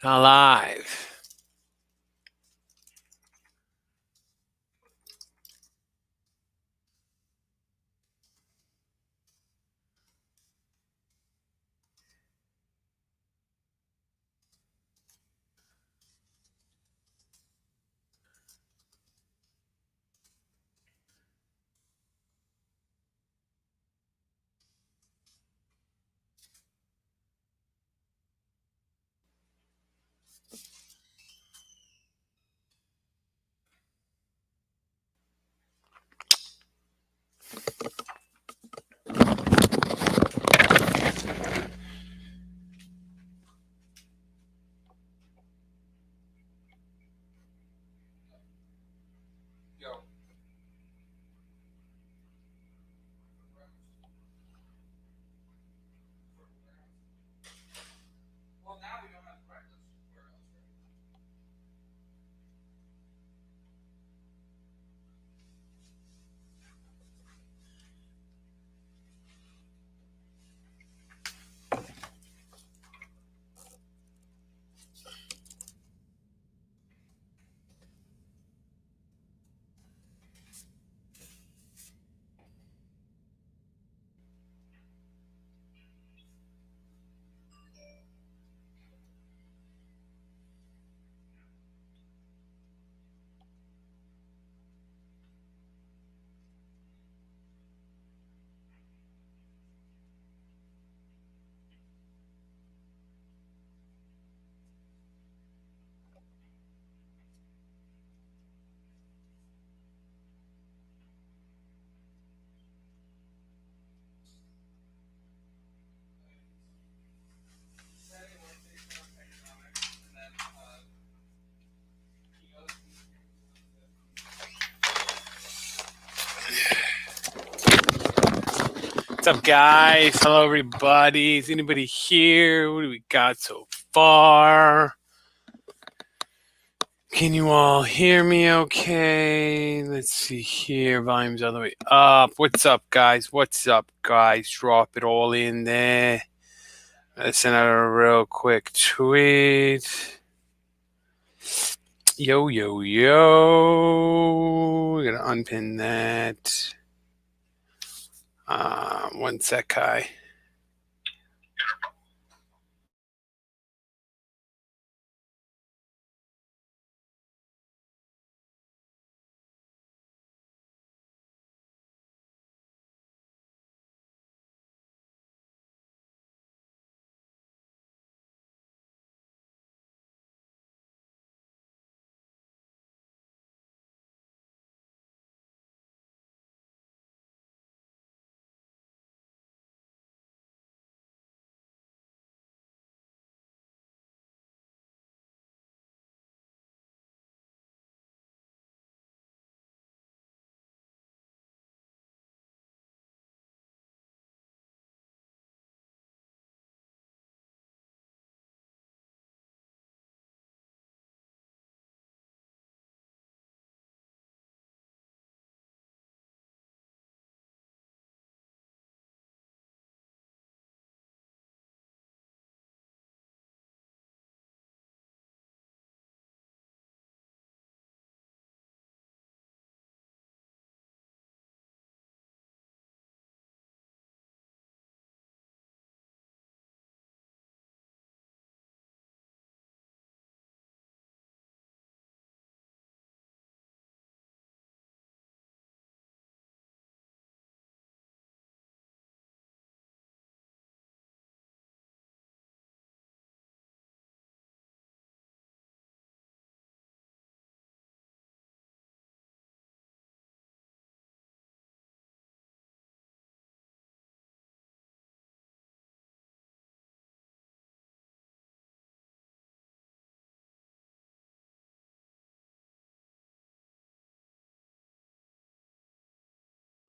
Alive. What's up, guys? Hello, everybody. Is anybody here? What do we got so far? Can you all hear me okay? Let's see here. Volume's all the way up. What's up, guys? What's up, guys? Drop it all in there. Let's send out a real quick tweet. Yo, yo, yo. We're going to unpin that. One sec, Kai.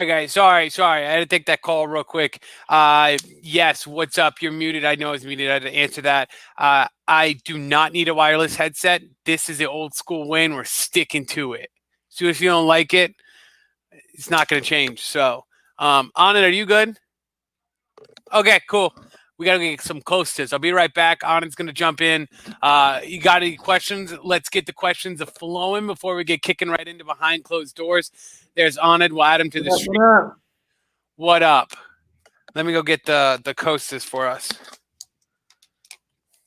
Hey guys, sorry. I had to take that call real quick. Yes, what's up? You're muted. I know it's muted. I had to answer that. I do not need a wireless headset. This is the old school win. We're sticking to it. As soon as you don't like it, it's not going to change. So, Anand, are you good? Okay, cool. We got to get some Costas. I'll be right back. Anand's going to jump in. You got any questions? Let's get the questions flowing before we get kicking right into behind closed doors. There's Anand. We'll add him to the stream. What up? Let me go get the Costas for us.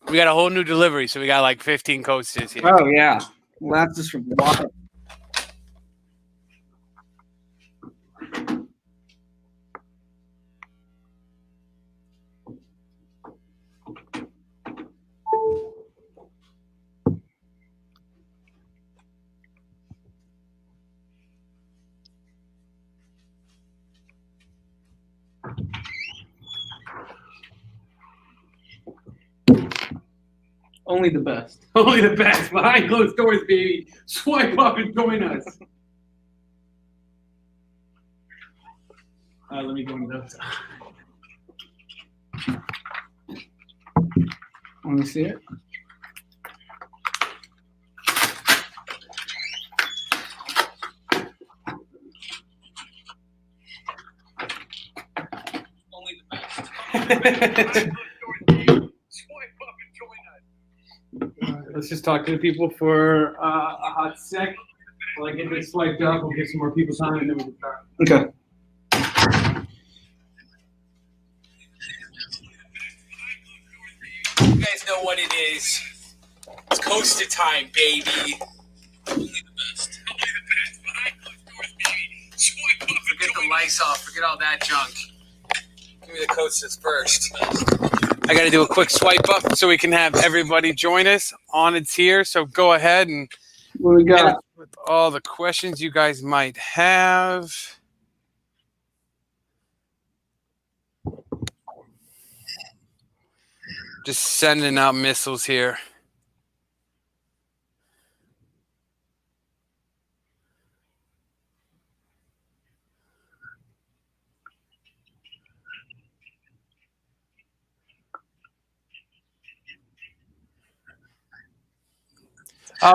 We got a whole new delivery, so we got like 15 Costas here. Oh, yeah. Well, that's just from water. Only the best. Only the best. Behind closed doors, baby. Swipe up and join us. Let me go into those. Want to see it? Only the best. Let's just talk to the people for a hot sec. While I get this swiped up, we'll get some more people on and then we can start. Okay. You guys know what it is. It's Costa time, baby. Only the best. Only the best. Behind closed doors, baby. Swipe up. Forget the lights off. Forget all that junk. Give me the Costas first. I got to do a quick swipe up so we can have everybody join us. Anand's here, so go ahead and What we got? with all the questions you guys might have. Just sending out missiles here.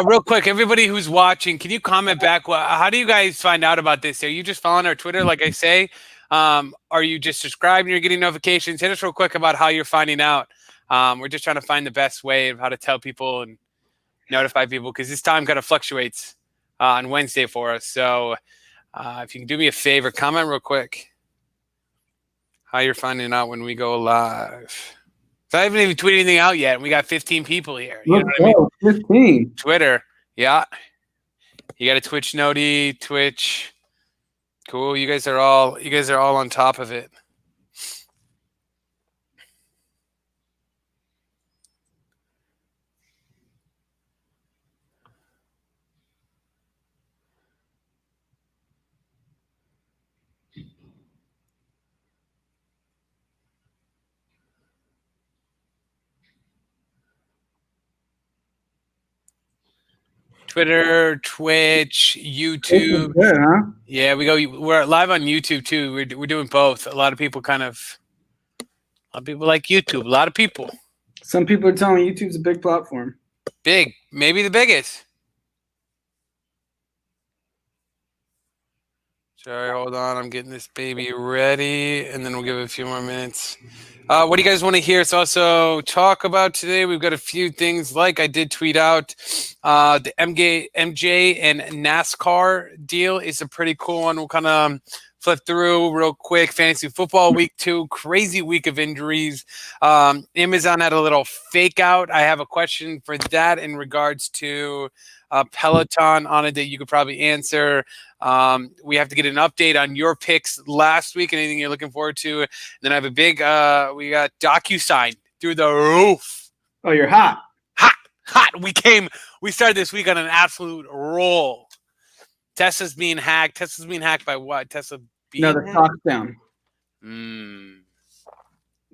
Real quick, everybody who's watching, can you comment back? How do you guys find out about this? Are you just following our Twitter, like I say? Are you just subscribing? You're getting notifications? Hit us real quick about how you're finding out. We're just trying to find the best way of how to tell people and notify people because this time kind of fluctuates on Wednesday for us. So if you can do me a favor, comment real quick how you're finding out when we go live. So I haven't even tweeted anything out yet, and we got 15 people here. You know what I mean? 15. Twitter, yeah. You got a Twitch noti, Twitch. Cool. You guys are all on top of it. Twitter, Twitch, YouTube. Good, huh? Yeah, we're live on YouTube too. We're doing both. A lot of people like YouTube. A lot of people. Some people are telling me YouTube's a big platform. Big, maybe the biggest. Sorry, hold on. I'm getting this baby ready, and then we'll give it a few more minutes. What do you guys want to hear us also talk about today? We've got a few things, like I did tweet out. The MJ and NASCAR deal is a pretty cool one. We'll kind of flip through real quick. Fantasy football week 2, crazy week of injuries. Amazon had a little fake out. I have a question for that in regards to Peloton on it that you could probably answer. We have to get an update on your picks last week and anything you're looking forward to. And then I have a big, we got DocuSign through the roof. Oh, you're hot. Hot. We started this week on an absolute roll. Tesla's being hacked. Tesla's being hacked by what? Tesla being No, the stock's down.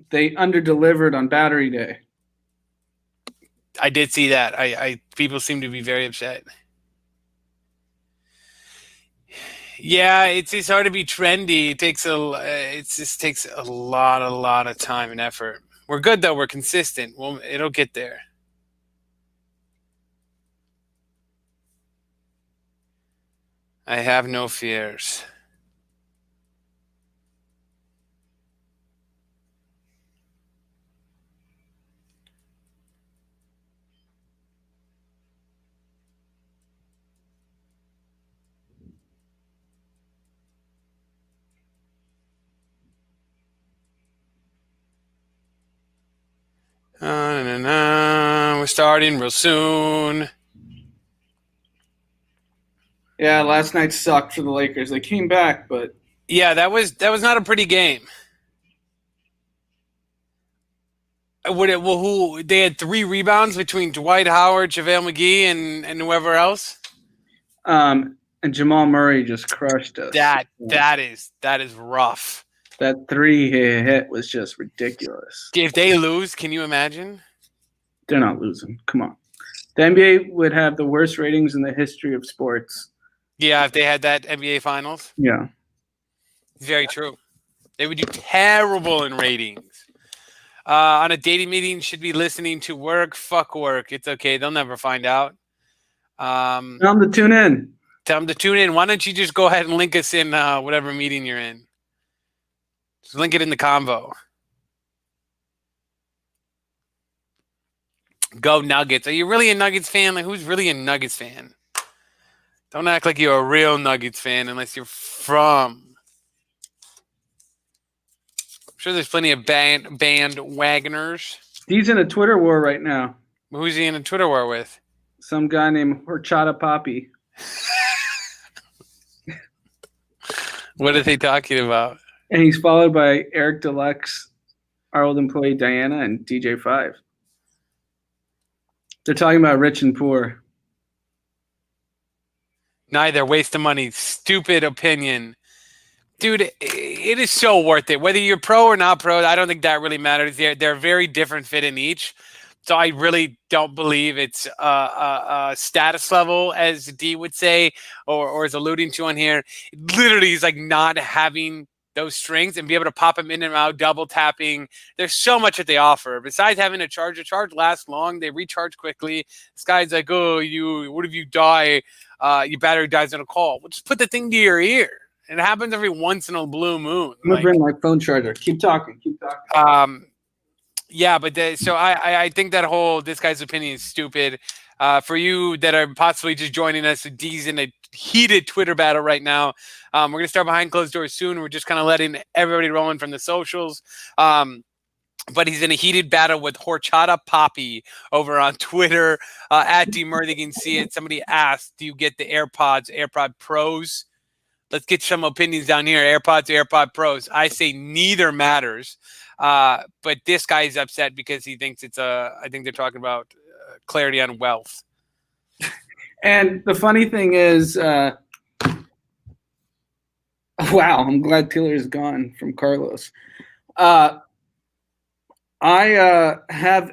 They underdelivered on battery day. I did see that. People seem to be very upset. Yeah, it's hard to be trendy. It just takes a lot of time and effort. We're good though. We're consistent. Well, it'll get there. I have no fears. We're starting real soon. Yeah, last night sucked for the Lakers. They came back, but Yeah, that was not a pretty game. Who they had 3 rebounds between Dwight Howard, JaVale McGee, and whoever else. and Jamal Murray just crushed us. That is rough. That 3 he hit was just ridiculous. If they lose, can you imagine? They're not losing. Come on. The NBA would have the worst ratings in the history of sports. Yeah, if they had that NBA Finals. Yeah. Very true. They would do terrible in ratings. On a dating meeting, should be listening to work. Fuck work. It's okay. They'll never find out. Tell them to tune in. Tell them to tune in. Why don't you just go ahead and link us in whatever meeting you're in? Just link it in the convo. Go Nuggets. Are you really a Nuggets fan? Like, who's really a Nuggets fan? Don't act like you're a real Nuggets fan unless you're from. I'm sure there's plenty of bandwagoners. He's in a Twitter war right now. Who's he in a Twitter war with? Some guy named Horchata Poppy. What are they talking about? And he's followed by Eric Deluxe, our old employee Diana, and DJ5. They're talking about rich and poor. Neither. Waste of money. Stupid opinion. Dude, it is so worth it. Whether you're pro or not pro, I don't think that really matters. They're a very different fit in each. So I really don't believe it's a status level, as D would say, or is alluding to on here. It literally is like not having those strings and be able to pop them in and out, double tapping. There's so much that they offer. Besides having a charge lasts long. They recharge quickly. This guy's like, oh, what if you die? Your battery dies in a call. Well, just put the thing to your ear. It happens every once in a blue moon. I'm going to bring my phone charger. Keep talking. Yeah, but so I think that this guy's opinion is stupid. For you that are possibly just joining us, D's in a heated Twitter battle right now. We're going to start behind closed doors soon. We're just kind of letting everybody roll in from the socials. But he's in a heated battle with Horchata Poppy over on Twitter. At DMurthy, you can see it. Somebody asked, do you get the AirPod Pros? Let's get some opinions down here. AirPods, AirPod Pros. I say neither matters. But this guy is upset because he thinks I think they're talking about clarity on wealth. And the funny thing is, wow, I'm glad Taylor's gone from Carlos. I have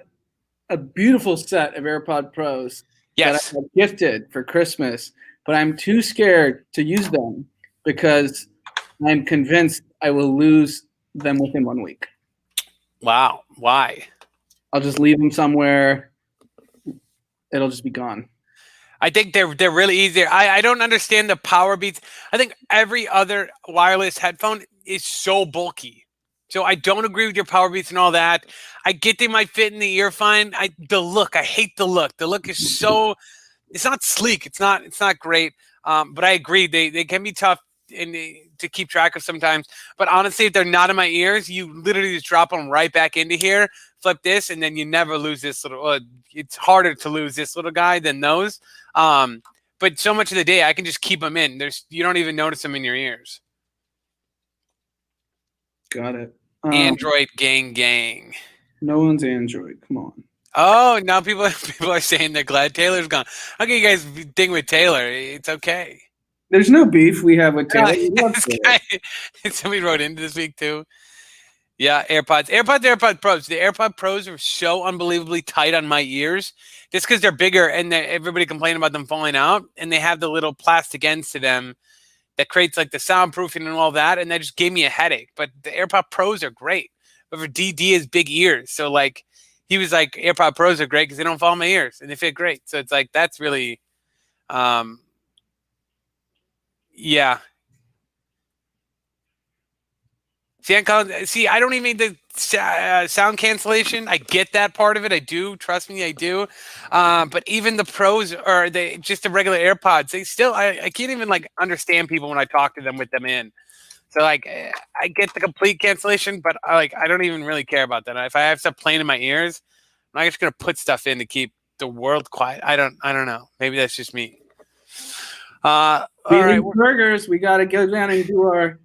a beautiful set of AirPod Pros Yes. that I got gifted for Christmas, but I'm too scared to use them because I'm convinced I will lose them within 1 week. Wow. Why? I'll just leave them somewhere. It'll just be gone. I think they're really easy. I don't understand the power beats. I think every other wireless headphone is so bulky. So I don't agree with your power beats and all that. I get they might fit in the ear fine. The look, I hate the look. The look is so, it's not sleek. It's not great. But I agree. They can be tough to keep track of sometimes. But honestly, if they're not in my ears, you literally just drop them right back into here, flip this, and then you never lose this little, it's harder to lose this little guy than those. But so much of the day, I can just keep them in. You don't even notice them in your ears. Got it. Android gang. No one's Android. Come on. Oh, now people are saying they're glad Taylor's gone. How can you guys ding with Taylor? It's okay. There's no beef we have with Taylor. Somebody wrote into this week too. Yeah, AirPods Pros. The AirPod Pros are so unbelievably tight on my ears just because they're bigger and everybody complaining about them falling out, and they have the little plastic ends to them that creates like the soundproofing and all that, and that just gave me a headache. But the AirPod Pros are great. But for DD has big ears, so like he was like, AirPod Pros are great because they don't fall in my ears and they fit great. So it's like that's really, yeah. See, I don't even need the sound cancellation. I get that part of it. I do. Trust me, I do. But even the pros or just the regular AirPods, they still, I can't even like understand people when I talk to them with them in. So like, I get the complete cancellation, but I don't even really care about that. If I have stuff playing in my ears, I'm not just gonna put stuff in to keep the world quiet. I don't know. Maybe that's just me. All right, burgers. We got to go down and do our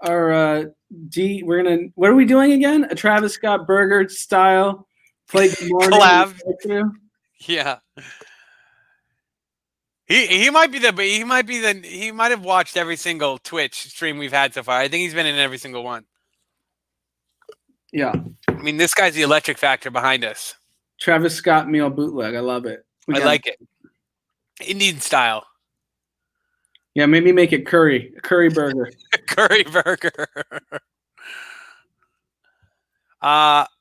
We're gonna. What are we doing again? A Travis Scott burger style play good morning collab. Yeah. He might have watched every single Twitch stream we've had so far. I think he's been in every single one. Yeah. I mean, this guy's the electric factor behind us. Travis Scott meal bootleg. I love it. I like it. Indian style. Yeah, maybe make it curry. A curry burger. Curry burger.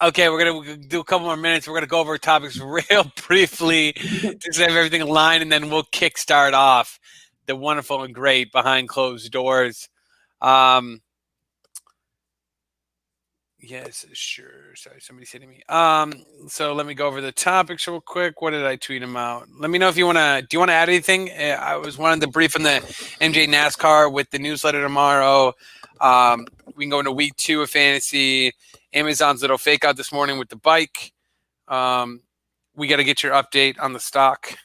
Okay, we're gonna do a couple more minutes. We're gonna go over topics real briefly to save everything in line, and then we'll kickstart off the wonderful and great behind closed doors. Yes, sure. Sorry, somebody's hitting me. So let me go over the topics real quick. What did I tweet them out? Let me know if you want to. Do you want to add anything? I was wanting to brief on the MJ NASCAR with the newsletter tomorrow. We can go into week 2 of fantasy. Amazon's little fake out this morning with the bike. We got to get your update on the stock.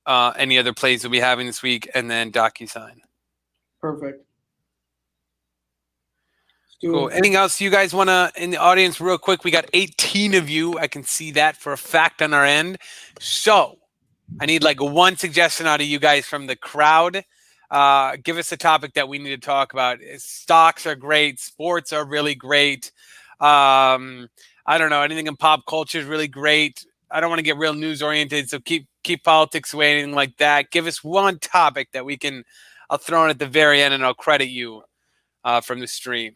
Any other plays we'll be having this week, and then DocuSign. Perfect. Cool. Anything else you guys want to, in the audience, real quick? We got 18 of you. I can see that for a fact on our end. So I need like one suggestion out of you guys from the crowd. Give us a topic that we need to talk about. Stocks are great. Sports are really great. I don't know. Anything in pop culture is really great. I don't want to get real news oriented, so keep politics away, anything like that. Give us one topic that we can. I'll throw it at the very end, and I'll credit you from the stream.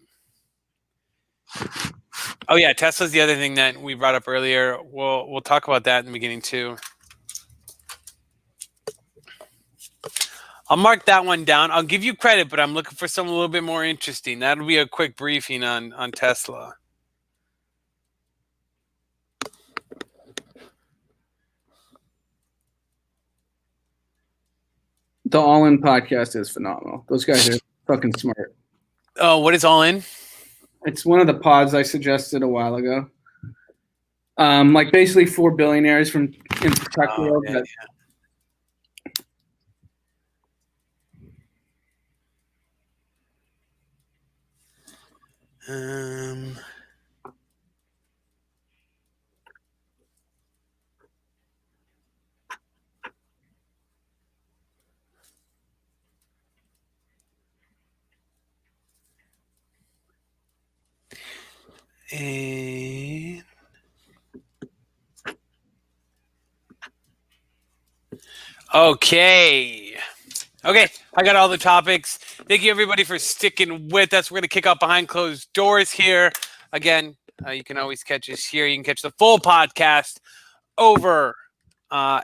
Oh yeah, Tesla's the other thing that we brought up earlier. We'll talk about that in the beginning too. I'll mark that one down. I'll give you credit, but I'm looking for something a little bit more interesting. That'll be a quick briefing on Tesla. The All In podcast is phenomenal. Those guys are fucking smart. Oh, what is All In? It's one of the pods I suggested a while ago. Like basically 4 billionaires from in the tech world. Yeah. And okay, I got all the topics. Thank you everybody for sticking with us. We're going to kick off behind closed doors here. Again, you can always catch us here. You can catch the full podcast over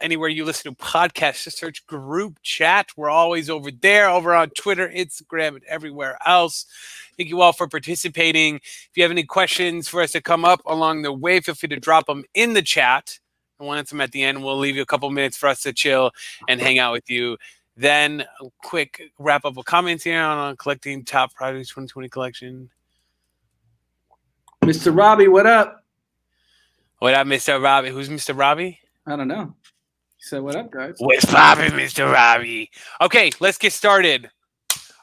anywhere you listen to podcasts. Just search Group Chat. We're always over there, over on Twitter, Instagram, and everywhere else. Thank you all for participating. If you have any questions for us to come up along the way, feel free to drop them in the chat. And we'll answer them at the end. We'll leave you a couple minutes for us to chill and hang out with you. Then a quick wrap up of comments here on collecting top projects 2020 collection. Mr. Robbie, what up? What up, Mr. Robbie? Who's Mr. Robbie? I don't know. He said, what up, guys? What's poppin', Mr. Robbie? Okay, let's get started.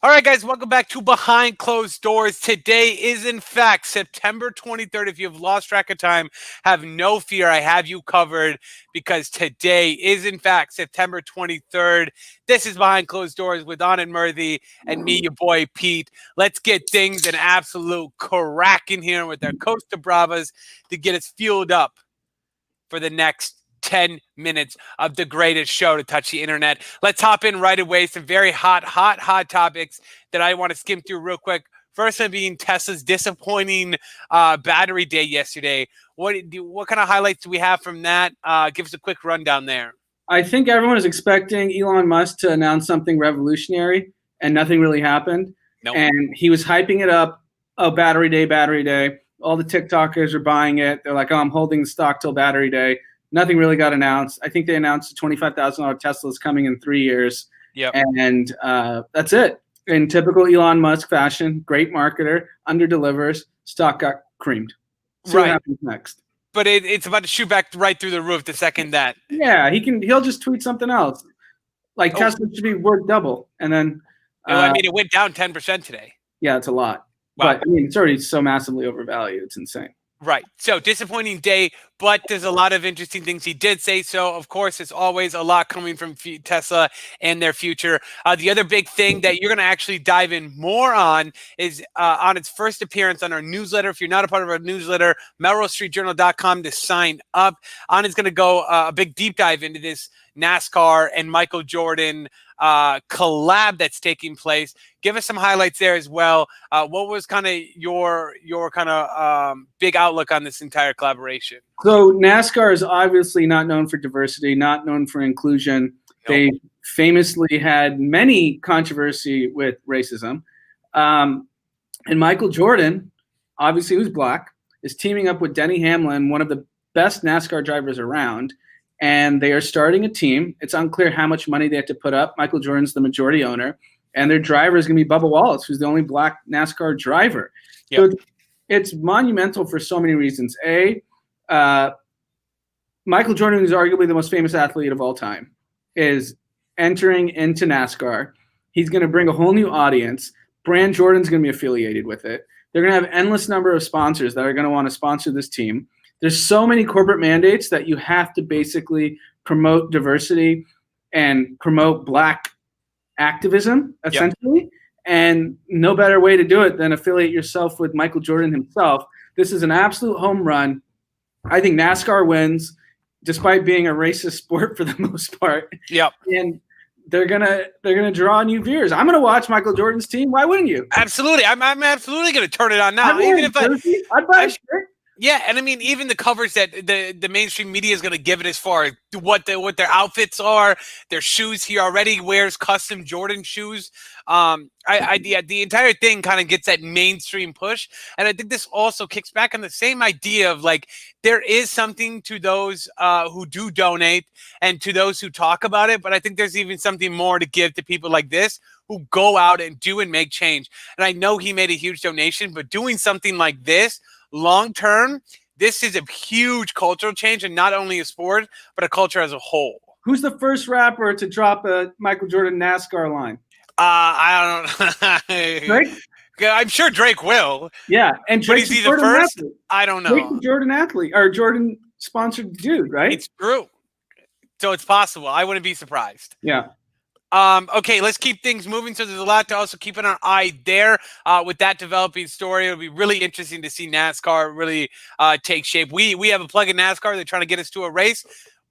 All right, guys, welcome back to Behind Closed Doors. Today is, in fact, September 23rd. If you have lost track of time, have no fear. I have you covered because today is, in fact, September 23rd. This is Behind Closed Doors with Anand Murthy and me, your boy, Pete. Let's get things an absolute crack in here with our Costa Bravas to get us fueled up for the next 10 minutes of the greatest show to touch the internet. Let's hop in right away. Some very hot topics that I want to skim through real quick. First one being Tesla's disappointing battery day yesterday. What kind of highlights do we have from that? Give us a quick rundown there. I think everyone is expecting Elon Musk to announce something revolutionary, and nothing really happened. Nope. And he was hyping it up. Oh, battery day. All the TikTokers are buying it. They're like, oh, I'm holding the stock till battery day. Nothing really got announced. I think they announced a $25,000 Tesla is coming in 3 years. Yep. And that's it. In typical Elon Musk fashion, great marketer, under-delivers, stock got creamed. See what happens next. but it's about to shoot back right through the roof the second that. Yeah, he'll just tweet something else. Like Tesla should be worth double. And then I mean, it went down 10% today. Yeah, it's a lot. Wow. But I mean, it's already so massively overvalued. It's insane. Right. So disappointing day, but there's a lot of interesting things he did say. So, of course, it's always a lot coming from Tesla and their future. The other big thing that you're going to actually dive in more on is on its first appearance on our newsletter. If you're not a part of our newsletter, melrosestreetjournal.com to sign up. On is going to go a big deep dive into this NASCAR and Michael Jordan collab that's taking place. Give us some highlights there as well. What was kind of your kind of big outlook on this entire collaboration? So NASCAR is obviously not known for diversity, not known for inclusion. Nope. They famously had many controversy with racism. And Michael Jordan, obviously who's black, is teaming up with Denny Hamlin, one of the best NASCAR drivers around. And they are starting a team. It's unclear how much money they have to put up. Michael Jordan's the majority owner. And their driver is going to be Bubba Wallace, who's the only black NASCAR driver. Yep. So it's monumental for so many reasons. Michael Jordan, who's arguably the most famous athlete of all time, is entering into NASCAR. He's going to bring a whole new audience. Brand Jordan's going to be affiliated with it. They're going to have endless number of sponsors that are going to want to sponsor this team. There's so many corporate mandates that you have to basically promote diversity and promote black activism, essentially. Yep. And no better way to do it than affiliate yourself with Michael Jordan himself. This is an absolute home run. I think NASCAR wins, despite being a racist sport for the most part. Yep. And they're gonna draw new viewers. I'm gonna watch Michael Jordan's team. Why wouldn't you? Absolutely. I'm absolutely gonna turn it on now. Even if I'd buy a shirt. Yeah, and I mean, even the covers that the mainstream media is going to give it as far as what their outfits are, their shoes. He already wears custom Jordan shoes. The entire thing kind of gets that mainstream push, and I think this also kicks back on the same idea of like there is something to those who do donate and to those who talk about it, but I think there's even something more to give to people like this who go out and do and make change. And I know he made a huge donation, but doing something like this. Long term, this is a huge cultural change, and not only a sport, but a culture as a whole. Who's the first rapper to drop a Michael Jordan NASCAR line? I don't know. Drake? I'm sure Drake will. Yeah, and Drake's is he the first? Athlete. I don't know. Drake's a Jordan athlete or Jordan sponsored dude, right? It's true. So it's possible. I wouldn't be surprised. Yeah. Okay, let's keep things moving. So there's a lot to also keep an eye there with that developing story. It'll be really interesting to see NASCAR really take shape. We have a plug in NASCAR. They're trying to get us to a race.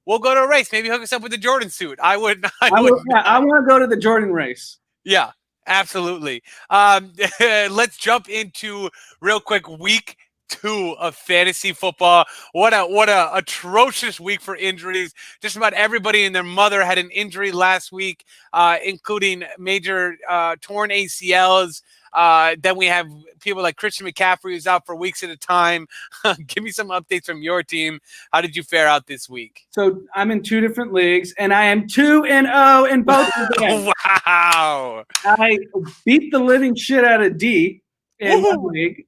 We'll go to a race. Maybe hook us up with the Jordan suit. I want to go to the Jordan race. Yeah, absolutely. Let's jump into real quick week 2 of fantasy football. What a atrocious week for injuries. Just about everybody and their mother had an injury last week, including major torn ACLs. Then we have people like Christian McCaffrey who's out for weeks at a time. Give me some updates from your team. How did you fare out this week? So I'm in 2 different leagues, and I am 2-0 in both of them. Wow! I beat the living shit out of D in one league.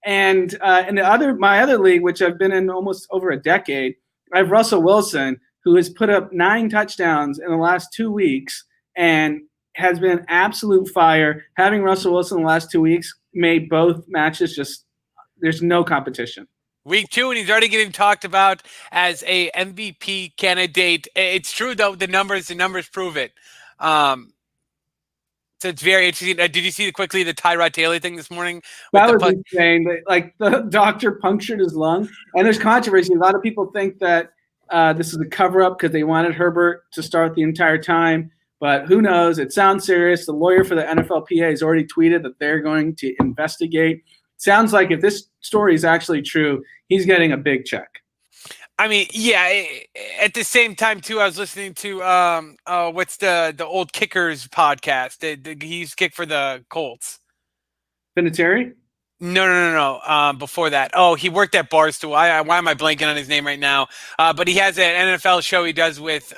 And in my other league, which I've been in almost over a decade, I have Russell Wilson, who has put up 9 touchdowns in the last 2 weeks and has been absolute fire. Having Russell Wilson in the last 2 weeks made both matches there's no competition. Week 2, and he's already getting talked about as a MVP candidate. It's true, though, the numbers prove it. So it's very interesting. Did you see quickly the Tyrod Taylor thing this morning? That was insane. Like the doctor punctured his lung, and there's controversy. A lot of people think that this is a cover-up because they wanted Herbert to start the entire time, but who knows? It sounds serious. The lawyer for the NFLPA has already tweeted that they're going to investigate. Sounds like if this story is actually true, he's getting a big check. I mean, yeah. At the same time, too, I was listening to what's the old Kickers podcast? He's kicked for the Colts. Vinatieri? No. Before that, oh, he worked at Barstool. Why am I blanking on his name right now? But he has an NFL show he does with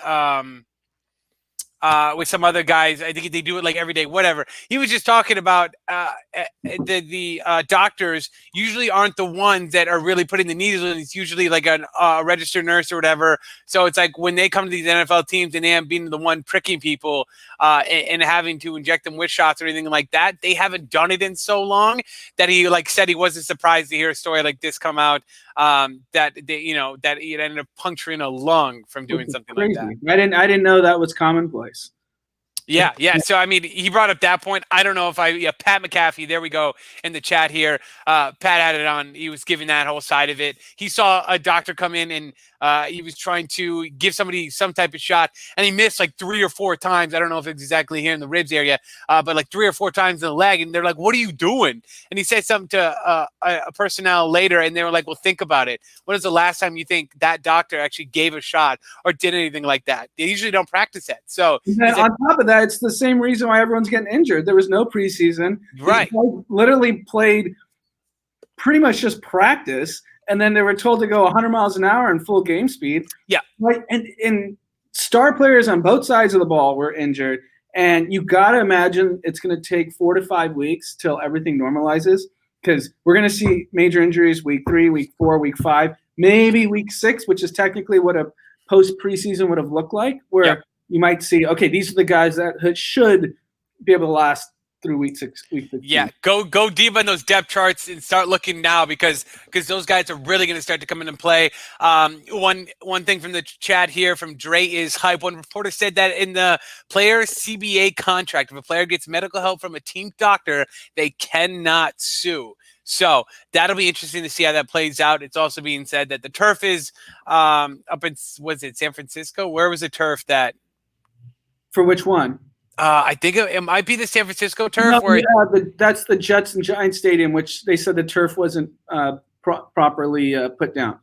with some other guys. I think they do it like every day, whatever. He was just talking about the doctors usually aren't the ones that are really putting the needles in. It's usually like a registered nurse or whatever. So it's like when they come to these NFL teams and they haven't been the one pricking people and having to inject them with shots or anything like that, they haven't done it in so long that he like said he wasn't surprised to hear a story like this come out. That they, that it ended up puncturing a lung from doing something crazy. like that. I didn't know that was commonplace. Yeah. So I mean, he brought up that point. I don't know if Pat McAfee. There we go in the chat here. Pat had it on. He was giving that whole side of it. He saw a doctor come in and he was trying to give somebody some type of shot, and he missed like 3 or 4 times. I don't know if it's exactly here in the ribs area, but like 3 or 4 times in the leg. And they're like, "What are you doing?" And he said something to a personnel later, and they were like, "Well, think about it. When is the last time you think that doctor actually gave a shot or did anything like that? They usually don't practice that." So on top of that, it's the same reason why everyone's getting injured. There was no preseason. Right. Literally played pretty much just practice, and then they were told to go 100 miles an hour in full game speed. Yeah. Like, and star players on both sides of the ball were injured, and you got to imagine it's going to take 4 to 5 weeks till everything normalizes, because we're going to see major injuries week 3, week 4, week 5, maybe week 6, which is technically what a post preseason would have looked like, where you might see, okay, these are the guys that should be able to last through week 6, week 15. Yeah, go deep on those depth charts and start looking now because those guys are really going to start to come in and play. One thing from the chat here from Dre is hype. One reporter said that in the player's CBA contract, if a player gets medical help from a team doctor, they cannot sue. So that'll be interesting to see how that plays out. It's also being said that the turf is up in, was it San Francisco? Where was the turf that? For which one? I think it might be the San Francisco turf. That's the Jets and Giants stadium, which they said the turf wasn't properly put down.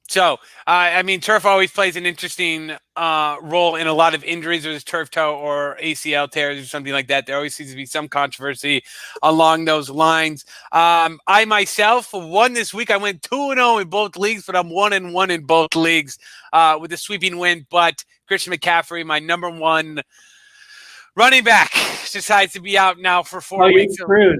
So, I mean, turf always plays an interesting role in a lot of injuries, whether it's turf toe or ACL tears or something like that. There always seems to be some controversy along those lines. I myself won this week. I went 2-0 in both leagues, but I'm 1-1 in both leagues with a sweeping win. But Christian McCaffrey, my number 1 running back, decides to be out now for 4 weeks. You're screwed.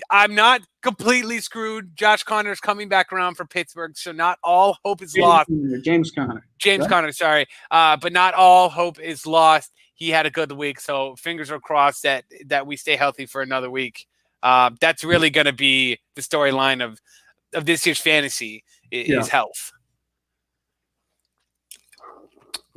I'm not completely screwed. Josh Connor's coming back around for Pittsburgh, so not all hope is lost. James Conner. Conner, sorry. But not all hope is lost. He had a good week, so fingers are crossed that we stay healthy for another week. That's really going to be the storyline of this year's fantasy is health.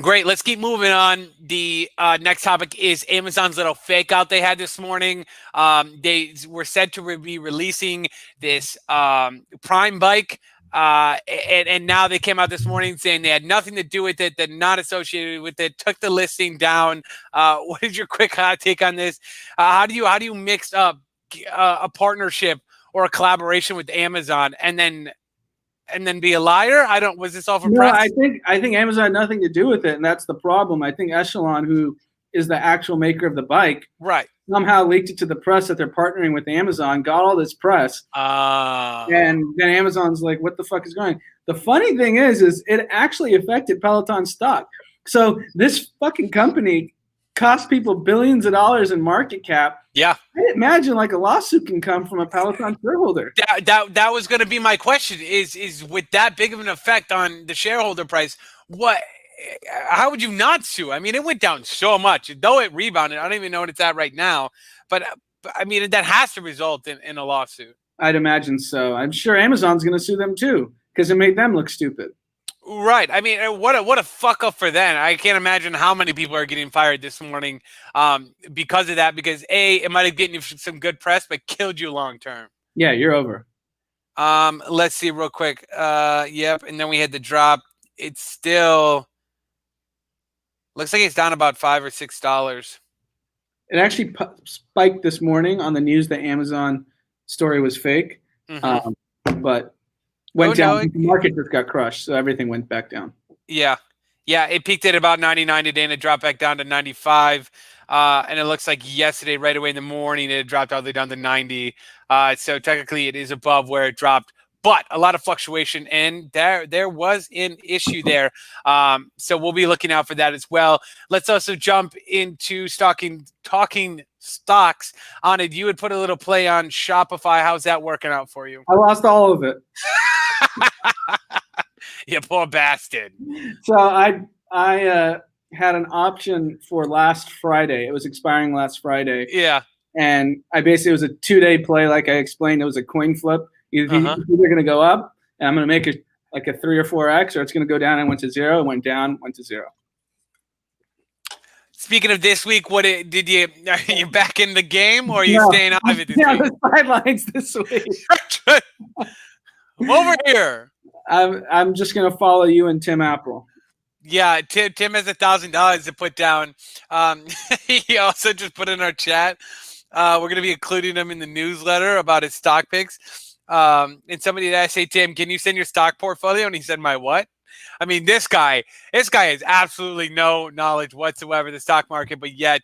Great. Let's keep moving on. The next topic is Amazon's little fake out they had this morning. They were said to be releasing this Prime bike. And now they came out this morning saying they had nothing to do with it, they're not associated with it, took the listing down. What is your quick hot take on this? How do you mix up a partnership or a collaboration with Amazon and then be a liar? Was this all for press? I think Amazon had nothing to do with it, and that's the problem. I think Echelon, who is the actual maker of the bike, right, somehow leaked it to the press that they're partnering with Amazon, got all this press, and then Amazon's like, what the fuck is going on? The funny thing is it actually affected Peloton stock. So this fucking company cost people billions of dollars in market cap. Yeah. I imagine like a lawsuit can come from a Peloton shareholder. That was going to be my question is with that big of an effect on the shareholder price, how would you not sue? I mean, it went down so much, though it rebounded. I don't even know what it's at right now, but I mean, that has to result in a lawsuit. I'd imagine so. I'm sure Amazon's going to sue them too, because it made them look stupid. Right. I mean, what a fuck up for them. I can't imagine how many people are getting fired this morning because of that. Because it might have gotten you some good press, but killed you long term. Yeah, you're over. Let's see real quick. Yep. And then we had the drop. It's still looks like it's down about $5 or $6. It actually spiked this morning on the news that Amazon story was fake, but went down. The market just got crushed, so everything went back down. Yeah, it peaked at about 99 today, and it dropped back down to 95. And it looks like yesterday, right away in the morning, it dropped all the way down to 90. So technically, it is above where it dropped but a lot of fluctuation, and there was an issue there. So we'll be looking out for that as well. Let's also jump into talking stocks. On it, you would put a little play on Shopify. How's that working out for you? I lost all of it. You poor bastard. So I had an option for last Friday. It was expiring last Friday. Yeah. And it was a 2-day play. Like I explained, it was a coin flip. It's either going to go up and I'm going to make it like a 3 or 4X, or it's going to go down and went to 0. It went down, went to 0. Speaking of this week, are you back in the game, or are you staying out of it this week? On the sidelines this week. I'm over here. I'm just going to follow you and Tim Apple. Yeah, Tim has $1,000 to put down. He also just put in our chat. We're going to be including him in the newsletter about his stock picks. And somebody asked, "Hey Tim, can you send your stock portfolio?" And he said, "My what?" I mean, this guy has absolutely no knowledge whatsoever of the stock market, but yet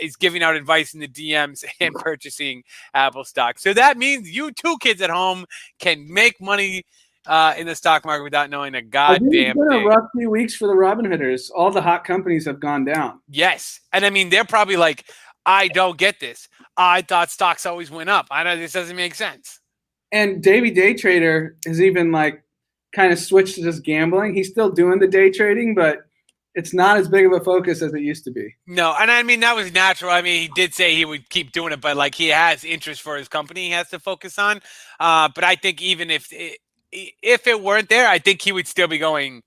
is giving out advice in the DMs and purchasing Apple stock. So that means you two kids at home can make money in the stock market without knowing a goddamn thing. It's been a rough few weeks for the Robinhooders. All the hot companies have gone down. Yes. And I mean, they're probably like, I don't get this. I thought stocks always went up. This doesn't make sense. And Davey Day Trader has even kind of switched to just gambling. He's still doing the day trading, but it's not as big of a focus as it used to be. No, and I mean, that was natural. I mean, he did say he would keep doing it, but he has interest for his company he has to focus on. But I think even if it weren't there, I think he would still be going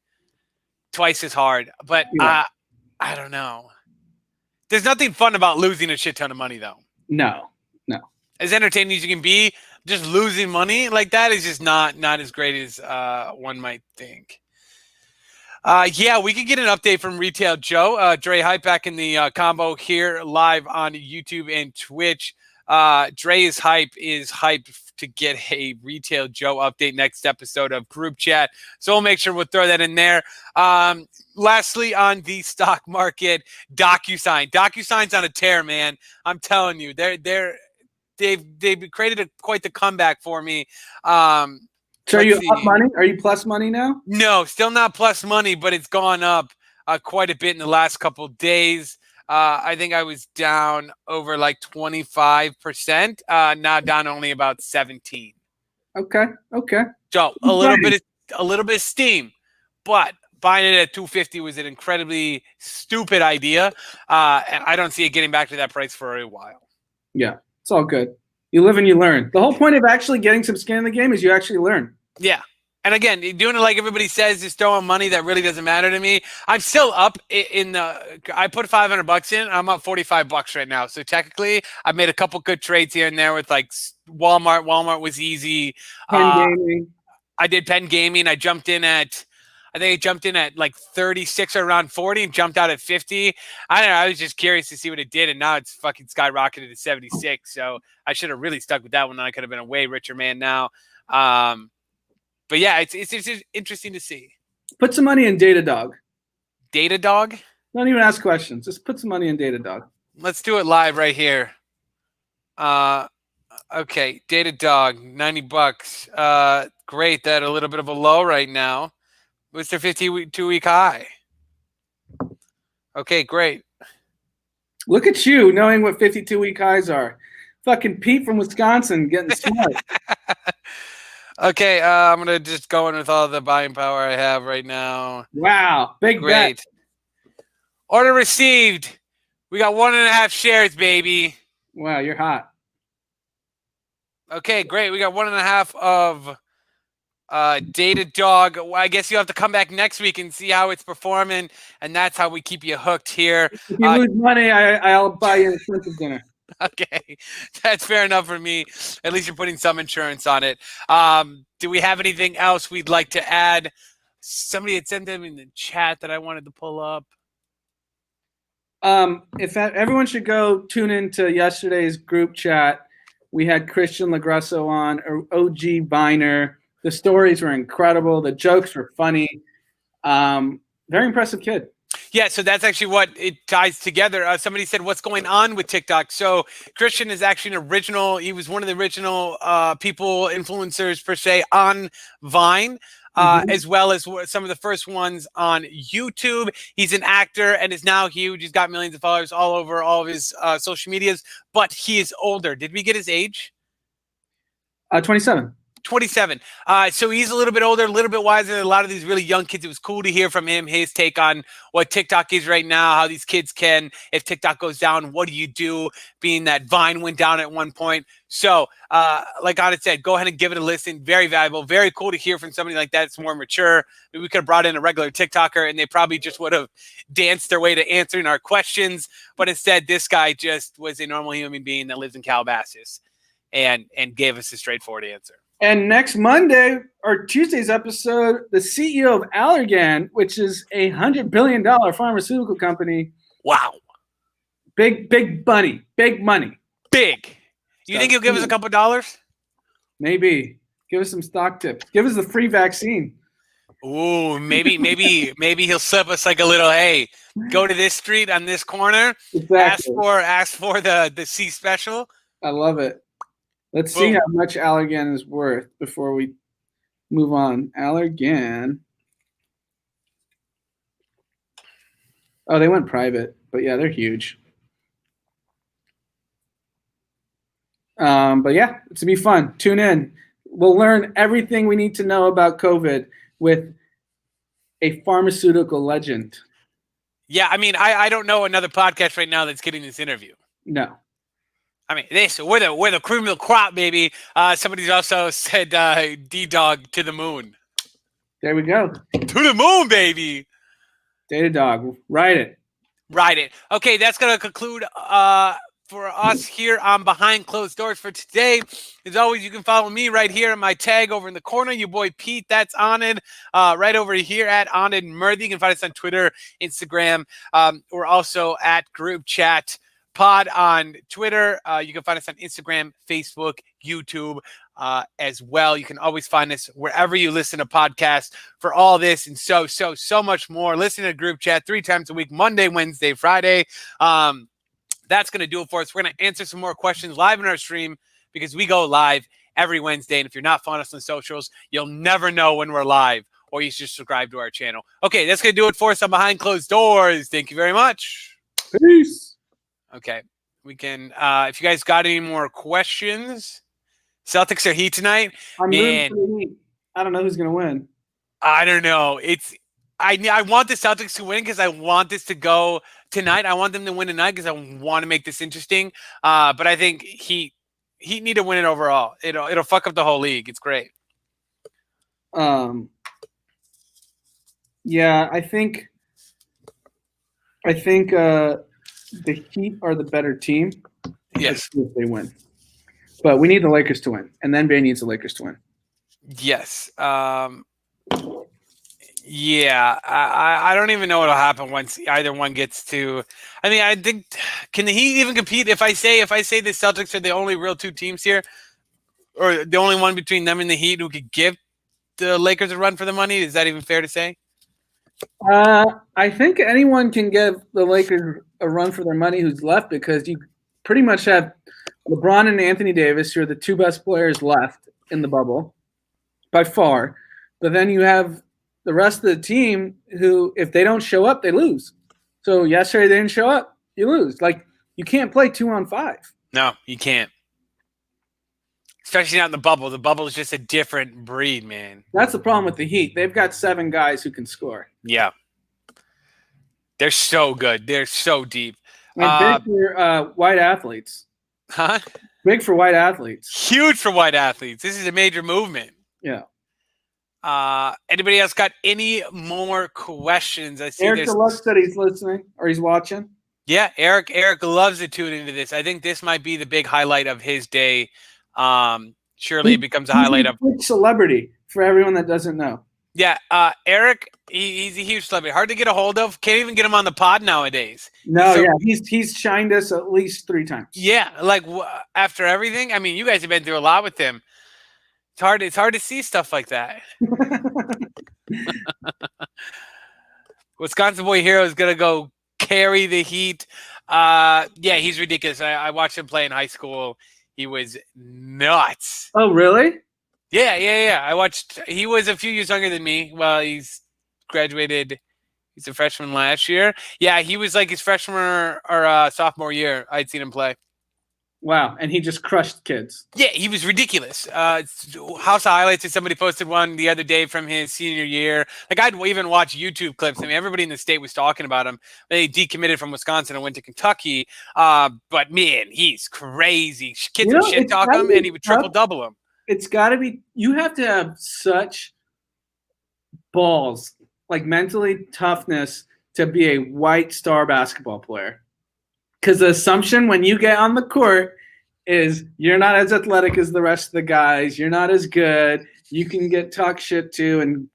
twice as hard. But I don't know. There's nothing fun about losing a shit ton of money, though. No. As entertaining as you can be, just losing money like that is just not as great as one might think. Yeah, we could get an update from Retail Joe. Dre Hype back in the combo here live on YouTube and Twitch. Dre is hyped to get a Retail Joe update next episode of Group Chat. So we'll make sure we'll throw that in there. Lastly, on the stock market, DocuSign. DocuSign's on a tear, man. I'm telling you, they've created quite the comeback for me. So are you up money? Are you plus money now? No, still not plus money, but it's gone up quite a bit in the last couple of days. I think I was down over 25%. Now down only about 17. Okay. So a little bit of steam, but buying it at 250 was an incredibly stupid idea, and I don't see it getting back to that price for a while. Yeah, it's all good. You live and you learn. The whole point of actually getting some skin in the game is you actually learn. Yeah. And again, doing it like everybody says, just throwing money that really doesn't matter to me. I'm still up I put $500 in. I'm up $45 right now. So technically, I made a couple good trades here and there with Walmart. Walmart was easy. Penn Gaming. I did Penn Gaming. I jumped in at 36 or around 40 and jumped out at 50. I don't know. I was just curious to see what it did, and now it's fucking skyrocketed to 76. So I should have really stuck with that one. I could have been a way richer man now. But yeah, it's interesting to see. Put some money in Datadog. Datadog? Don't even ask questions. Just put some money in Datadog. Let's do it live right here. Okay, Datadog, $90. Great. That a little bit of a low right now. What's their 52-week high? Okay, great. Look at you knowing what 52-week highs are. Fucking Pete from Wisconsin getting smart. Okay, I'm going to just go in with all the buying power I have right now. Wow, big great. Bet. Order received. We got 1.5 shares, baby. Wow, you're hot. Okay, great. We got 1.5 of Datadog. I guess you'll have to come back next week and see how it's performing, and that's how we keep you hooked here. If you lose money, I'll buy you a expensive dinner. Okay, that's fair enough for me. At least you're putting some insurance on it. Do we have anything else we'd like to add? Somebody had sent them in the chat that I wanted to pull up. Everyone should go tune into yesterday's group chat. We had Christian Lagrasso on, OG Viner. The stories were incredible. The jokes were funny. Very impressive kid. Yeah, so that's actually what it ties together. Somebody said, "What's going on with TikTok?" So Christian is actually an original. He was one of the original people, influencers per se, on Vine, Mhm. as well as some of the first ones on YouTube. He's an actor and is now huge. He's got millions of followers all over all of his social medias. But he is older. Did we get his age? 27. 27. So he's a little bit older, a little bit wiser than a lot of these really young kids. It was cool to hear from him, his take on what TikTok is right now, how these kids can, if TikTok goes down, what do you do? Being that Vine went down at one point. So, like Anand said, go ahead and give it a listen. Very valuable, very cool to hear from somebody like that. It's more mature. Maybe we could have brought in a regular TikToker and they probably just would have danced their way to answering our questions. But instead, this guy just was a normal human being that lives in Calabasas and gave us a straightforward answer. And next Monday or Tuesday's episode, the CEO of Allergan, which is a $100 billion pharmaceutical company. Wow. Big money. Big money. Big. You think he'll give us a couple dollars? Maybe. Give us some stock tips. Give us the free vaccine. Ooh, maybe he'll slip us like a little, hey, go to this street on this corner. Exactly. Ask for the C special. I love it. Let's see how much Allergan is worth before we move on. Allergan. Oh, they went private, but yeah, they're huge. But yeah, it's gonna be fun. Tune in. We'll learn everything we need to know about COVID with a pharmaceutical legend. Yeah, I mean, I don't know another podcast right now that's getting this interview. No. I mean, we're the cream of the crop, baby. Somebody's also said D-Dog to the moon. There we go. To the moon, baby. Datadog. Write it. Write it. Okay, that's going to conclude for us here on Behind Closed Doors for today. As always, you can follow me right here in my tag over in the corner. Your boy Pete, that's Anand. Right over here at Anand Murthy. You can find us on Twitter, Instagram. We're also at Group Chat Pod on Twitter. You can find us on Instagram, Facebook, YouTube as well. You can always find us wherever you listen to podcasts for all this and so much more. Listen to Group Chat 3 times a week, Monday, Wednesday, Friday. That's going to do it for us. We're going to answer some more questions live in our stream because we go live every Wednesday. And if you're not following us on socials, you'll never know when we're live, or you should subscribe to our channel. Okay, that's going to do it for us on Behind Closed Doors. Thank you very much. Peace. Okay, we can, if you guys got any more questions, Celtics are Heat tonight. I'm rooting for the Heat. I don't know who's going to win. I don't know. I want the Celtics to win because I want this to go tonight. I want them to win tonight because I want to make this interesting. But I think Heat need to win it overall. It'll fuck up the whole league. It's great. Yeah, I think the Heat are the better team. Yes. If they win. But we need the Lakers to win. And then Bay needs the Lakers to win. Yes. Yeah. I don't even know what'll happen once either one gets to. I mean, I think, can the Heat even compete if I say the Celtics are the only real two teams here, or the only one between them and the Heat who could give the Lakers a run for the money? Is that even fair to say? I think anyone can give the Lakers a run for their money who's left, because you pretty much have LeBron and Anthony Davis, who are the two best players left in the bubble by far. But then you have the rest of the team who, if they don't show up, they lose. So yesterday they didn't show up, you lose. Like, you can't play 2-on-5. No, you can't. Especially not in the bubble. The bubble is just a different breed, man. That's the problem with the Heat. They've got 7 guys who can score. Yeah. They're so good. They're so deep. And big for white athletes. Huh? Big for white athletes. Huge for white athletes. This is a major movement. Yeah. Anybody else got any more questions? I see Eric Deluxe said he's listening or he's watching. Yeah, Eric loves to tune into this. I think this might be the big highlight of his day. Surely it becomes a highlight of celebrity for everyone that doesn't know. Yeah, Eric, he's a huge celebrity. Hard to get a hold of. Can't even get him on the pod nowadays. No, he's shined us at least 3 times. Yeah, like after everything. I mean, you guys have been through a lot with him. It's hard to see stuff like that. Wisconsin boy hero is gonna go carry the heat. Yeah, he's ridiculous. I watched him play in high school. He was nuts. Oh, really? Yeah. I watched. He was a few years younger than me. Well, he's graduated. He's a freshman last year. Yeah, he was like his freshman or sophomore year. I'd seen him play. Wow. And he just crushed kids. Yeah, he was ridiculous. House Highlights, somebody posted one the other day from his senior year. Like, I'd even watch YouTube clips. I mean, everybody in the state was talking about him. They decommitted from Wisconsin and went to Kentucky. But, man, he's crazy. Kids would shit talk him, and he would triple-double him. It's got to be – you have to have such balls, like mentally toughness, to be a white star basketball player. Because the assumption when you get on the court is you're not as athletic as the rest of the guys. You're not as good. You can get talk shit to and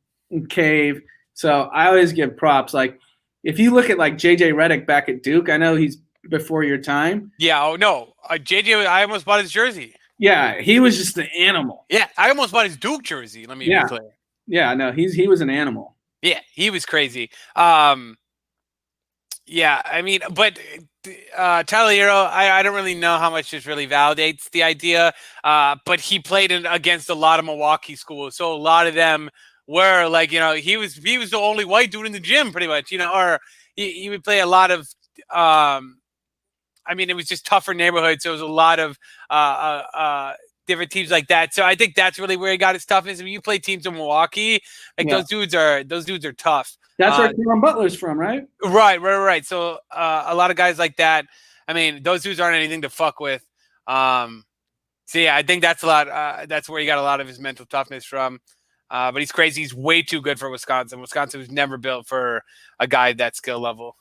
cave. So I always give props. Like, if you look at like JJ Redick back at Duke, I know he's before your time. Yeah, oh no. JJ, I almost bought his jersey. Yeah, he was just an animal. Yeah, I almost bought his Duke jersey. Let me be clear. Yeah, no, he was an animal. Yeah, he was crazy. Yeah, I mean, but Tyler Hero, I don't really know how much this really validates the idea, but he played against a lot of Milwaukee schools, so a lot of them were like, he was the only white dude in the gym, pretty much, or he would play a lot of, I mean, it was just tougher neighborhoods, so it was a lot of different teams like that. So I think that's really where he got his toughness. I mean, you play teams in Milwaukee, like those dudes are tough. That's where Kevin Butler's from, right? Right. So a lot of guys like that. I mean, those dudes aren't anything to fuck with. So yeah, I think that's a lot. That's where he got a lot of his mental toughness from. But he's crazy. He's way too good for Wisconsin. Wisconsin was never built for a guy at that skill level.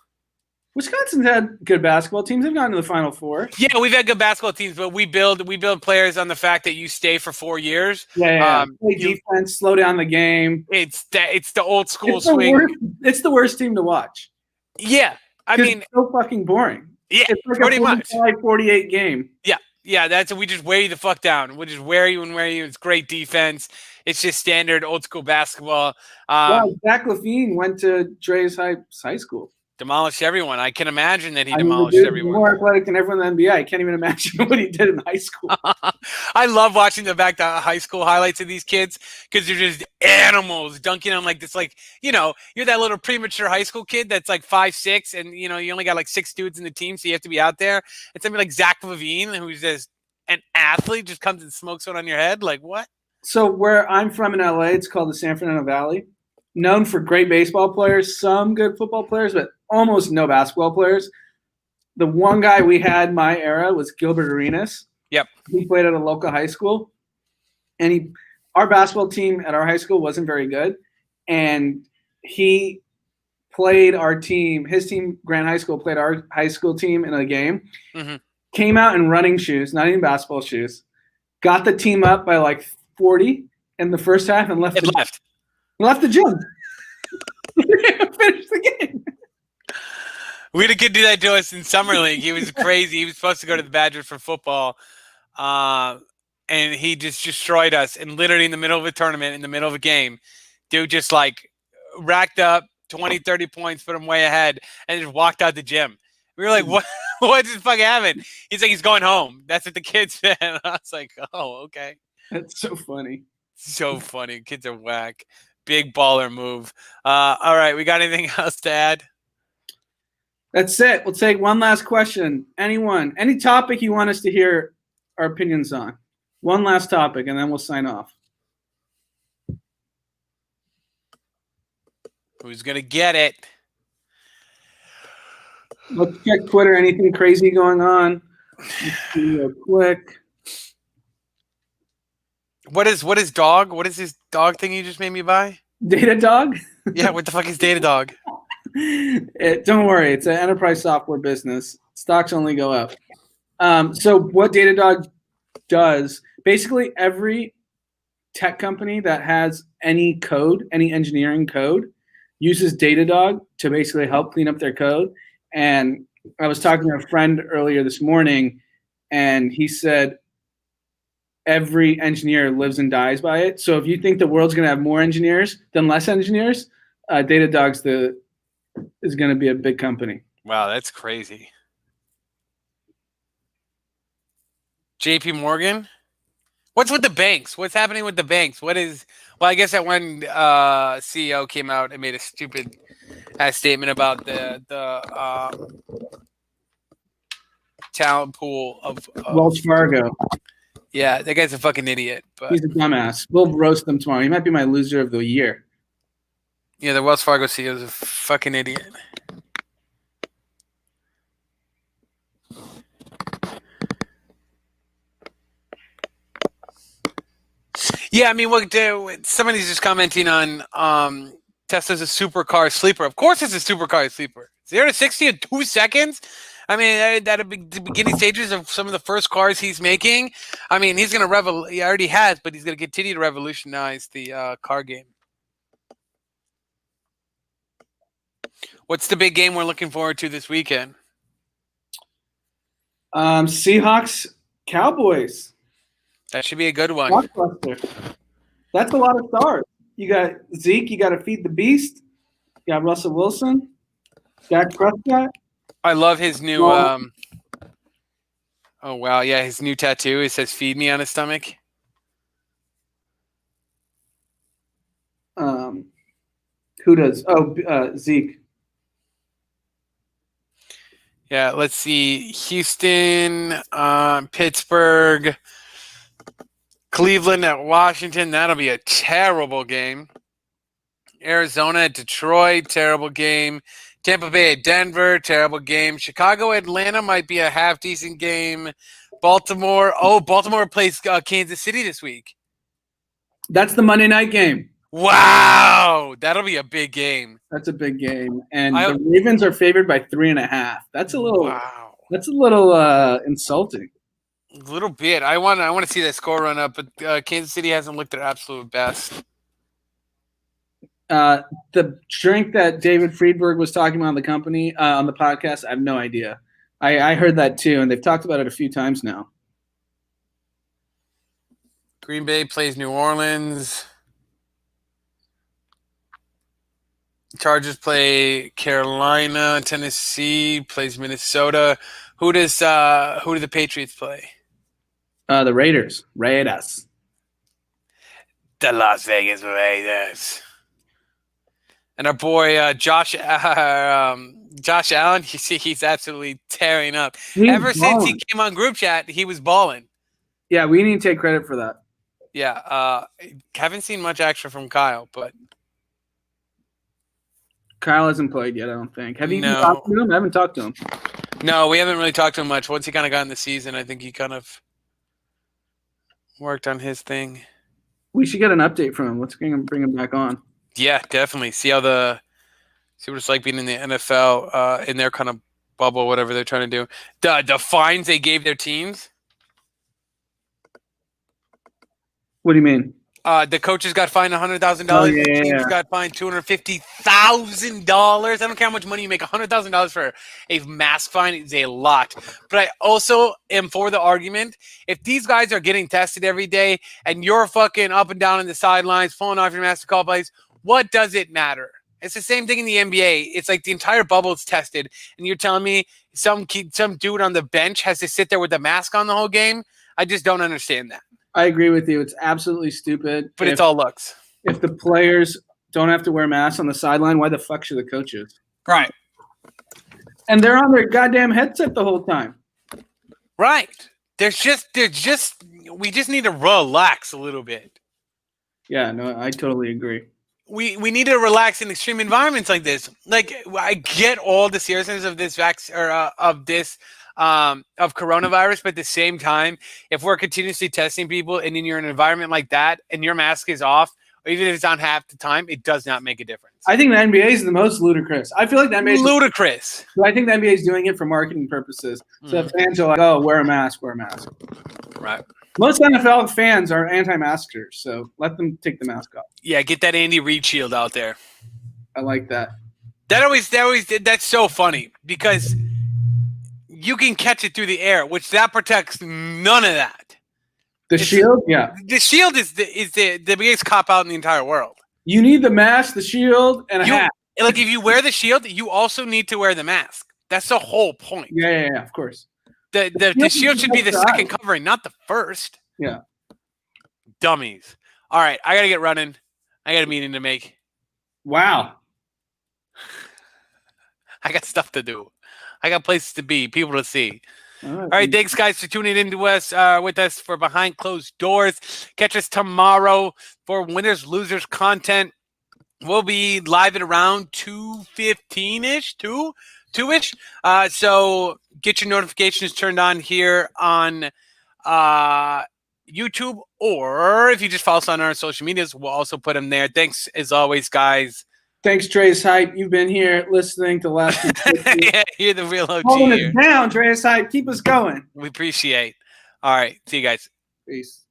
Wisconsin's had good basketball teams. They've gotten to the Final Four. Yeah, we've had good basketball teams, but we build players on the fact that you stay for 4 years. Yeah. Play defense, slow down the game. It's the old school swing. It's the worst team to watch. Yeah, I mean, it's so fucking boring. Yeah, it's like pretty a 45-48 game. Yeah. We just wear you the fuck down. We just wear you. It's great defense. It's just standard old school basketball. Wow, Zach LaVine went to Dre's high school. Demolished everyone. I can because he demolished everyone. More athletic than everyone in the NBA. I can't even imagine what he did in high school. I love watching the back to high school highlights of these kids because they're just animals dunking on like this. Like, you're that little premature high school kid that's like 5'6", and you only got like 6 dudes in the team, so you have to be out there. And somebody like Zach LaVine, who's just an athlete, just comes and smokes one on your head. Like, what? So where I'm from in LA, it's called the San Fernando Valley. Known for great baseball players, some good football players, but almost no basketball players. The one guy we had my era was Gilbert Arenas. Yep. He played at a local high school. And our basketball team at our high school wasn't very good. And he played our team, his team, Grant High School, played our high school team in a game. Mm-hmm. Came out in running shoes, not even basketball shoes. Got the team up by like 40 in the first half and left the gym. Finished the game. We had a kid do that to us in summer league. He was crazy. He was supposed to go to the Badgers for football, and he just destroyed us. And literally in the middle of a tournament, in the middle of a game, dude just like racked up 20, 30 points, put him way ahead, and just walked out the gym. We were like, "What? What just fucking happened?" He's like, "He's going home." That's what the kid said. And I was like, "Oh, okay." That's so funny. So funny. Kids are whack. Big baller move. All right, we got anything else to add? That's it. We'll take one last question. Anyone, any topic you want us to hear our opinions on? One last topic, and then we'll sign off. Who's going to get it? Let's check Twitter. Anything crazy going on? Let's see real quick. What is dog? What is this dog thing you just made me buy? Datadog? Yeah, what the fuck is Datadog? Don't worry, it's an enterprise software business. Stocks only go up. So what Datadog does, basically every tech company that has any code, any engineering code, uses Datadog to basically help clean up their code. And I was talking to a friend earlier this morning, and he said every engineer lives and dies by it. So if you think the world's going to have more engineers than less engineers, Datadog's the is going to be a big company. Wow, that's crazy. JP Morgan? What's with the banks? What's happening with the banks? Well, I guess that one CEO came out and made a stupid ass statement about the talent pool of Wells Fargo. Yeah, that guy's a fucking idiot. But He's a dumbass. We'll roast him tomorrow. He might be my loser of the year. yeah, the Wells Fargo CEO is a fucking idiot. Yeah, I mean, somebody's just commenting on Tesla's a supercar sleeper. Of course, it's a supercar sleeper. 0 to 60 in 2 seconds. I mean, at the beginning stages of some of the first cars he's making. I mean, he's going to he already has, but he's going to continue to revolutionize the car game. What's the big game we're looking forward to this weekend? Seahawks, Cowboys. That should be a good one. Blockbuster. That's a lot of stars. You got Zeke. You got to feed the beast. You got Russell Wilson. Dak Prescott. I love his new. Oh wow, yeah, his new tattoo. It says "Feed me" on his stomach. Who does? Oh, Zeke. Yeah, let's see. Houston, Pittsburgh, Cleveland at Washington. That'll be a terrible game. Arizona at Detroit, terrible game. Tampa Bay at Denver, terrible game. Chicago, Atlanta might be a half-decent game. Baltimore plays Kansas City this week. That's the Monday night game. Wow, that'll be a big game. That's a big game, and the Ravens are favored by 3.5. That's a little. Wow. That's a little insulting. A little bit. I want to see that score run up, but Kansas City hasn't looked their absolute best. The drink that David Friedberg was talking about on the company on the podcast, I have no idea. I heard that too, and they've talked about it a few times now. Green Bay plays New Orleans. Chargers play Carolina. Tennessee plays Minnesota. Who do the Patriots play? The Raiders. Raiders. The Las Vegas Raiders. And our boy Josh Allen, he's absolutely tearing up. Ever since he came on group chat, he was balling. Yeah, we need to take credit for that. Yeah, haven't seen much action from Kyle, but Kyle hasn't played yet, I don't think. Have you talked to him? I haven't talked to him. No, we haven't really talked to him much. Once he kind of got in the season, I think he kind of worked on his thing. We should get an update from him. Let's bring him back on. Yeah, definitely. See what it's like being in the NFL in their kind of bubble, whatever they're trying to do. The fines they gave their teams. What do you mean? The coaches got fined $100,000. Oh, The teams got fined $250,000. I don't care how much money you make. $100,000 for a mask fine is a lot. But I also am for the argument. If these guys are getting tested every day and you're fucking up and down in the sidelines, pulling off your mask to call plays, what does it matter? It's the same thing in the NBA. It's like the entire bubble is tested, and you're telling me some dude on the bench has to sit there with a mask on the whole game? I just don't understand that. I agree with you. It's absolutely stupid. But it's all looks. If the players don't have to wear masks on the sideline, why the fuck should the coaches? Right. And they're on their goddamn headset the whole time. Right. We just need to relax a little bit. Yeah, no, I totally agree. We need to relax in extreme environments like this. Like, I get all the seriousness of this of coronavirus, but at the same time, if we're continuously testing people and then you're in an environment like that and your mask is off, or even if it's on half the time, it does not make a difference. I think the NBA is the most ludicrous. I feel like the NBA is ludicrous. I think the NBA is doing it for marketing purposes. So if fans are like, "Oh, wear a mask, wear a mask." Right. Most NFL fans are anti-maskers, so let them take the mask off. Yeah, get that Andy Reid shield out there. I like that. That's so funny because you can catch it through the air, which that protects none of that. The shield? Yeah. The shield is the biggest cop out in the entire world. You need the mask, the shield, and a hat. Like if you wear the shield, you also need to wear the mask. That's the whole point. Yeah, of course. The shield should be the both sides. second covering, not the first. Yeah. Dummies. All right, I gotta get running. I got a meeting to make. Wow. I got stuff to do. I got places to be, people to see. All right. All right, thanks guys for tuning in to us with us for Behind Closed Doors. Catch us tomorrow for winners losers content. We'll be live at around 2:15ish, 2-ish. So get your notifications turned on here on YouTube, or if you just follow us on our social medias, we'll also put them there. Thanks as always, guys. Thanks, Dre's Hype. You've been here listening to Last Yeah, you're the real OG Holding here. it down, Dre's Hype. Keep us going. We appreciate. All right, see you guys. Peace.